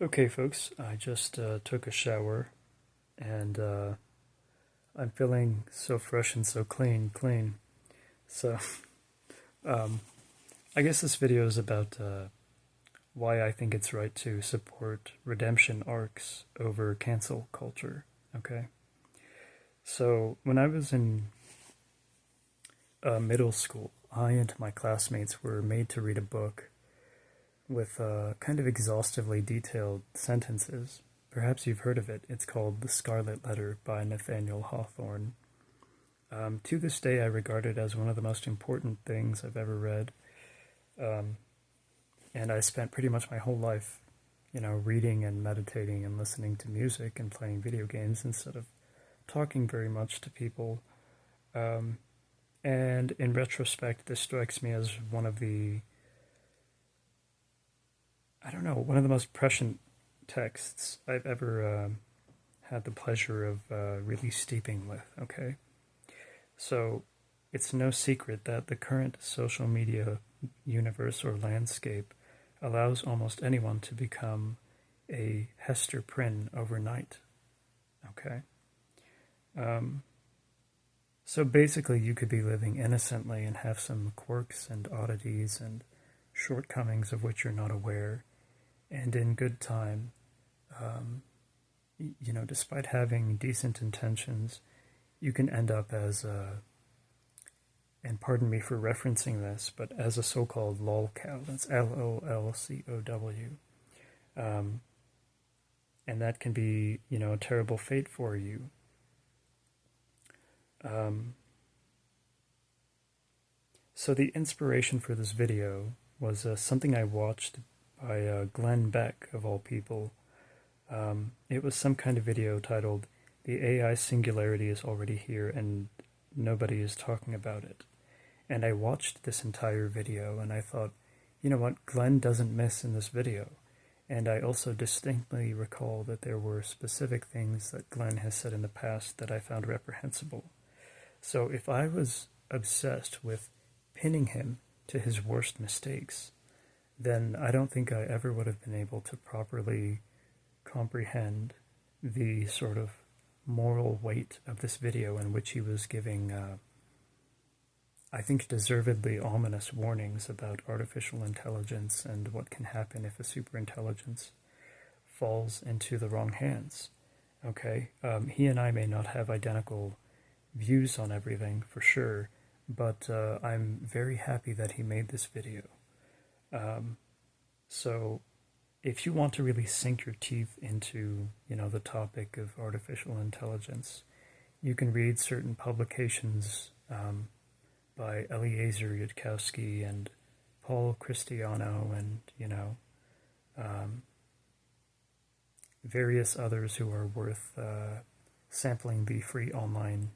Okay, folks, I just took a shower and I'm feeling so fresh and so clean. So, um, I guess this video is about why I think it's right to support redemption arcs over cancel culture. Okay, so when I was in middle school, I and my classmates were made to read a book with kind of exhaustively detailed sentences. Perhaps you've heard of it. It's called The Scarlet Letter by Nathaniel Hawthorne. To this day, I regard it as one of the most important things I've ever read. And I spent pretty much my whole life, reading and meditating and listening to music and playing video games instead of talking very much to people. And in retrospect, this strikes me as one of the most prescient texts I've ever had the pleasure of really steeping with, okay? So it's no secret that the current social media universe or landscape allows almost anyone to become a Hester Prynne overnight, okay? So basically you could be living innocently and have some quirks and oddities and shortcomings of which you're not aware, and in good time, despite having decent intentions, you can end up as and pardon me for referencing this, but as a so-called lolcow. That's Lolcow. And that can be, a terrible fate for you. So the inspiration for this video was something I watched by Glenn Beck, of all people. It was some kind of video titled, "The AI Singularity is Already Here and Nobody is Talking About It." And I watched this entire video and I thought, you know what, Glenn doesn't miss in this video. And I also distinctly recall that there were specific things that Glenn has said in the past that I found reprehensible. So if I was obsessed with pinning him to his worst mistakes, then I don't think I ever would have been able to properly comprehend the sort of moral weight of this video, in which he was giving, I think, deservedly ominous warnings about artificial intelligence and what can happen if a superintelligence falls into the wrong hands. Okay, he and I may not have identical views on everything, for sure, but I'm very happy that he made this video. So if you want to really sink your teeth into, the topic of artificial intelligence, you can read certain publications by Eliezer Yudkowsky and Paul Christiano and, various others who are worth sampling the free online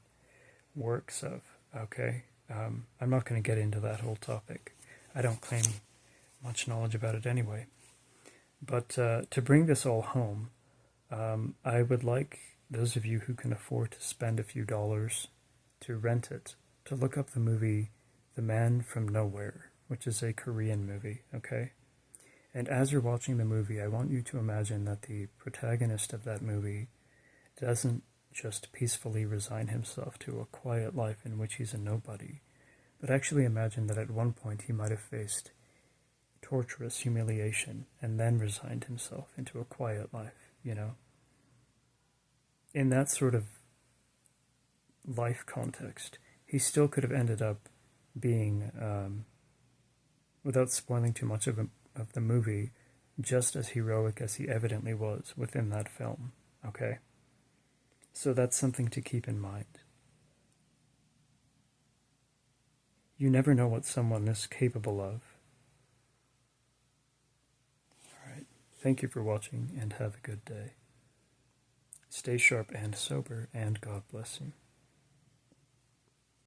works of, okay? I'm not going to get into that whole topic. I don't claim much knowledge about it anyway. But to bring this all home, I would like those of you who can afford to spend a few dollars to rent it to look up the movie The Man from Nowhere, which is a Korean movie, okay? And as you're watching the movie, I want you to imagine that the protagonist of that movie doesn't just peacefully resign himself to a quiet life in which he's a nobody, but actually imagine that at one point he might have faced torturous humiliation and then resigned himself into a quiet life, In that sort of life context, he still could have ended up being, without spoiling too much of the movie, just as heroic as he evidently was within that film, okay? So that's something to keep in mind. You never know what someone is capable of. Alright, thank you for watching and have a good day. Stay sharp and sober, and God bless you.